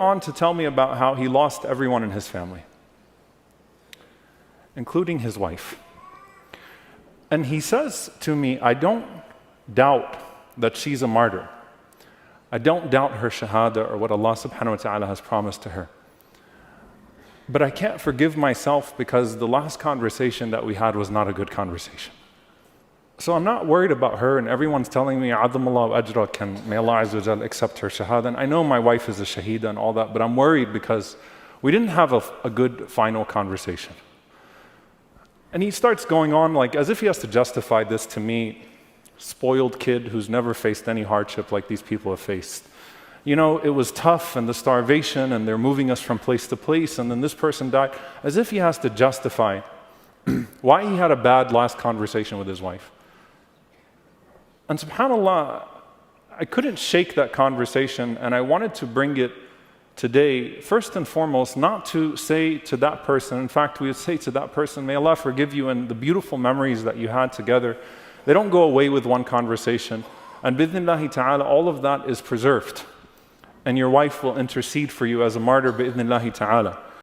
on to tell me about how he lost everyone in his family, including his wife. And he says to me, I don't doubt that she's a martyr. I don't doubt her shahada or what Allah subhanahu wa ta'ala has promised to her. But I can't forgive myself because the last conversation that we had was not a good conversation. So I'm not worried about her, and everyone's telling me, Adamallahu ajrak, and may Allah Azza wa Jal accept her shahada. And I know my wife is a shaheeda and all that, but I'm worried because we didn't have a good final conversation. And he starts going on like as if he has to justify this to me, spoiled kid who's never faced any hardship like these people have faced. You know, it was tough and the starvation and they're moving us from place to place and then this person died, as if he has to justify why he had a bad last conversation with his wife. And subhanAllah, I couldn't shake that conversation, and I wanted to bring it today, first and foremost, not to say to that person, in fact, we would say to that person, may Allah forgive you and the beautiful memories that you had together. They don't go away with one conversation. And bi'idhnillahi ta'ala, all of that is preserved. And your wife will intercede for you as a martyr, bi'idhnillahi ta'ala.